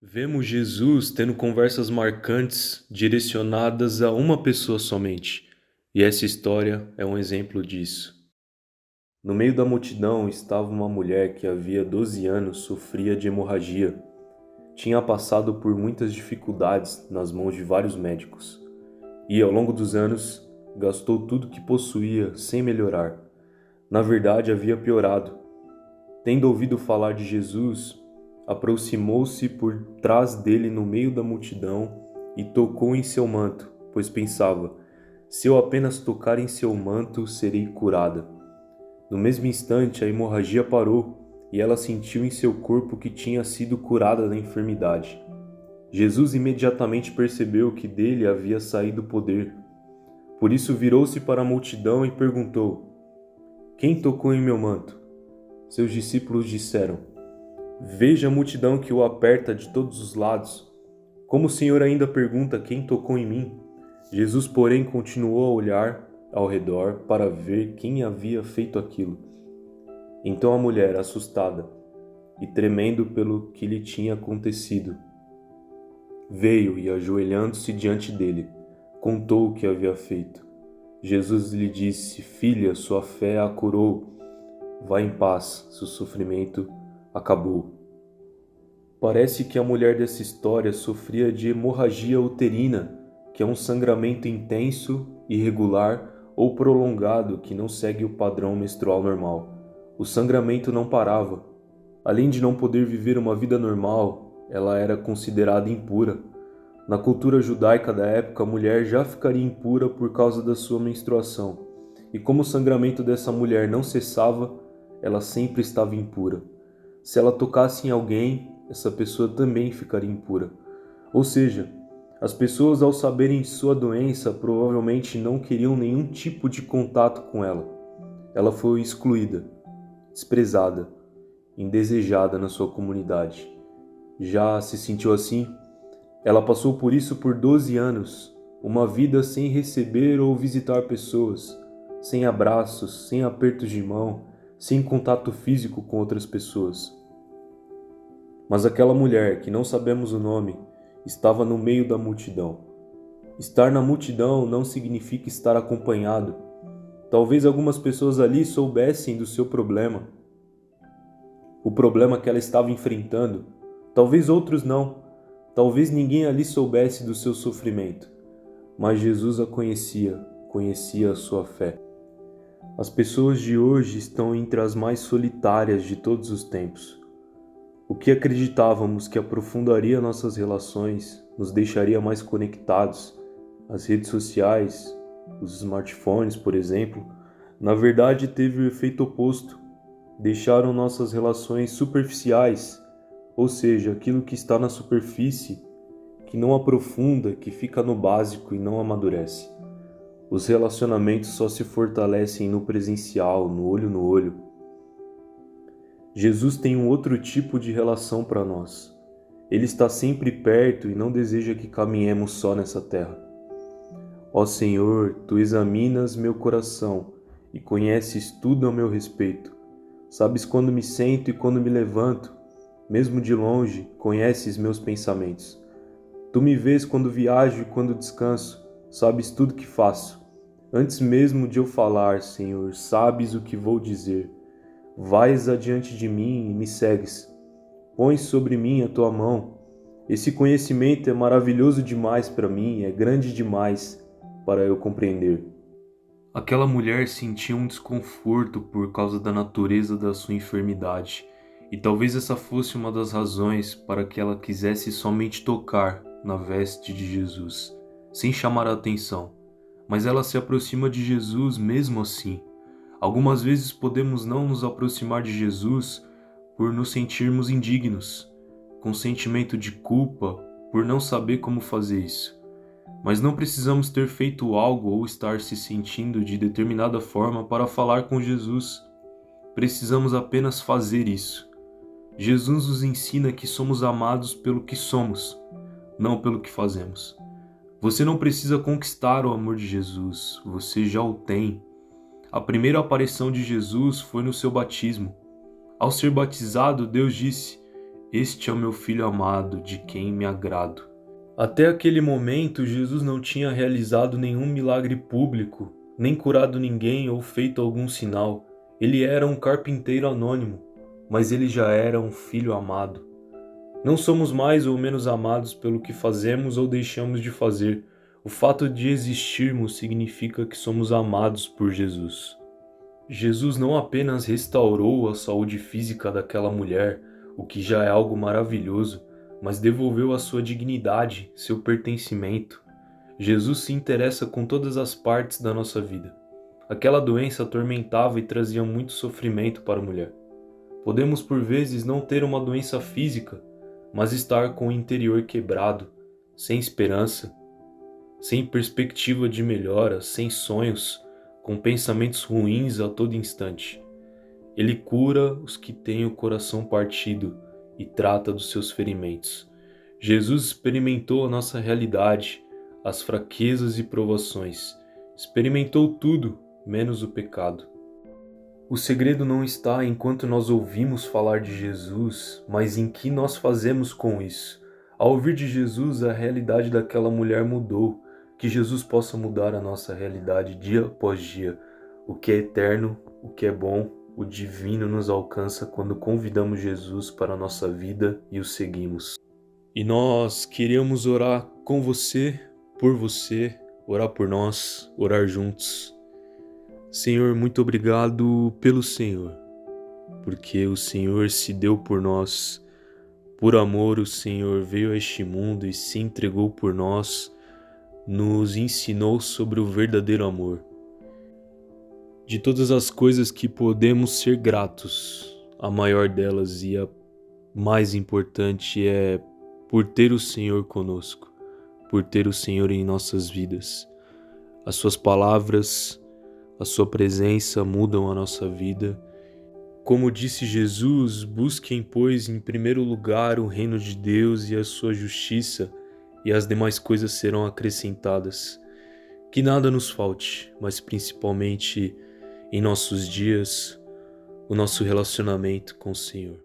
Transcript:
Vemos Jesus tendo conversas marcantes direcionadas a uma pessoa somente, e essa história é um exemplo disso. No meio da multidão estava uma mulher que havia 12 anos sofria de hemorragia. Tinha passado por muitas dificuldades nas mãos de vários médicos, e ao longo dos anos gastou tudo que possuía sem melhorar. Na verdade, havia piorado. Tendo ouvido falar de Jesus, aproximou-se por trás dele no meio da multidão e tocou em seu manto, pois pensava: se eu apenas tocar em seu manto, serei curada. No mesmo instante, a hemorragia parou e ela sentiu em seu corpo que tinha sido curada da enfermidade. Jesus imediatamente percebeu que dele havia saído poder. Por isso virou-se para a multidão e perguntou: quem tocou em meu manto? Seus discípulos disseram: veja a multidão que o aperta de todos os lados. Como o Senhor ainda pergunta quem tocou em mim? Jesus, porém, continuou a olhar ao redor para ver quem havia feito aquilo. Então a mulher, assustada e tremendo pelo que lhe tinha acontecido, veio e, ajoelhando-se diante dele, contou o que havia feito. Jesus lhe disse: filha, sua fé a curou. Vá em paz, seu sofrimento acabou. Parece que a mulher dessa história sofria de hemorragia uterina, que é um sangramento intenso, irregular ou prolongado que não segue o padrão menstrual normal. O sangramento não parava. Além de não poder viver uma vida normal, ela era considerada impura. Na cultura judaica da época, a mulher já ficaria impura por causa da sua menstruação. E como o sangramento dessa mulher não cessava, ela sempre estava impura. Se ela tocasse em alguém, essa pessoa também ficaria impura. Ou seja, as pessoas, ao saberem sua doença, provavelmente não queriam nenhum tipo de contato com ela. Ela foi excluída, desprezada, indesejada na sua comunidade. Já se sentiu assim? Ela passou por isso por 12 anos, uma vida sem receber ou visitar pessoas, sem abraços, sem apertos de mão, sem contato físico com outras pessoas. Mas aquela mulher, que não sabemos o nome, estava no meio da multidão. Estar na multidão não significa estar acompanhado. Talvez algumas pessoas ali soubessem do seu problema, o problema que ela estava enfrentando. Talvez outros não. Talvez ninguém ali soubesse do seu sofrimento. Mas Jesus a conhecia, conhecia a sua fé. As pessoas de hoje estão entre as mais solitárias de todos os tempos. O que acreditávamos que aprofundaria nossas relações, nos deixaria mais conectados, as redes sociais, os smartphones, por exemplo, na verdade teve o efeito oposto. Deixaram nossas relações superficiais, ou seja, aquilo que está na superfície, que não aprofunda, que fica no básico e não amadurece. Os relacionamentos só se fortalecem no presencial, no olho no olho. Jesus tem um outro tipo de relação para nós. Ele está sempre perto e não deseja que caminhemos só nessa terra. Ó Senhor, Tu examinas meu coração e conheces tudo a meu respeito. Sabes quando me sento e quando me levanto. Mesmo de longe, conheces meus pensamentos. Tu me vês quando viajo e quando descanso. Sabes tudo que faço. Antes mesmo de eu falar, Senhor, sabes o que vou dizer. Vais adiante de mim e me segues. Pões sobre mim a tua mão. Esse conhecimento é maravilhoso demais para mim, é grande demais para eu compreender. Aquela mulher sentia um desconforto por causa da natureza da sua enfermidade, e talvez essa fosse uma das razões para que ela quisesse somente tocar na veste de Jesus, sem chamar a atenção. Mas ela se aproxima de Jesus mesmo assim. Algumas vezes podemos não nos aproximar de Jesus por nos sentirmos indignos, com sentimento de culpa por não saber como fazer isso. Mas não precisamos ter feito algo ou estar se sentindo de determinada forma para falar com Jesus. Precisamos apenas fazer isso. Jesus nos ensina que somos amados pelo que somos, não pelo que fazemos. Você não precisa conquistar o amor de Jesus, você já o tem. A primeira aparição de Jesus foi no seu batismo. Ao ser batizado, Deus disse: Este é o meu filho amado, de quem me agrado. Até aquele momento, Jesus não tinha realizado nenhum milagre público, nem curado ninguém ou feito algum sinal. Ele era um carpinteiro anônimo, mas ele já era um filho amado. Não somos mais ou menos amados pelo que fazemos ou deixamos de fazer. O fato de existirmos significa que somos amados por Jesus. Jesus não apenas restaurou a saúde física daquela mulher, o que já é algo maravilhoso, mas devolveu a sua dignidade, seu pertencimento. Jesus se interessa com todas as partes da nossa vida. Aquela doença atormentava e trazia muito sofrimento para a mulher. Podemos por vezes não ter uma doença física, mas estar com o interior quebrado, sem esperança, sem perspectiva de melhora, sem sonhos, com pensamentos ruins a todo instante. Ele cura os que têm o coração partido e trata dos seus ferimentos. Jesus experimentou a nossa realidade, as fraquezas e provações. Experimentou tudo, menos o pecado. O segredo não está em quanto nós ouvimos falar de Jesus, mas em que nós fazemos com isso. Ao ouvir de Jesus, a realidade daquela mulher mudou. Que Jesus possa mudar a nossa realidade dia após dia. O que é eterno, o que é bom, o divino nos alcança quando convidamos Jesus para a nossa vida e o seguimos. E nós queríamos orar com você, orar por nós, orar juntos. Senhor, muito obrigado pelo Senhor, porque o Senhor se deu por nós. Por amor, o Senhor veio a este mundo e se entregou por nós, nos ensinou sobre o verdadeiro amor. De todas as coisas que podemos ser gratos, a maior delas e a mais importante é por ter o Senhor conosco, por ter o Senhor em nossas vidas. As suas palavras, a sua presença mudam a nossa vida. Como disse Jesus, busquem, pois, em primeiro lugar o reino de Deus e a sua justiça, e as demais coisas serão acrescentadas. Que nada nos falte, mas principalmente em nossos dias, o nosso relacionamento com o Senhor.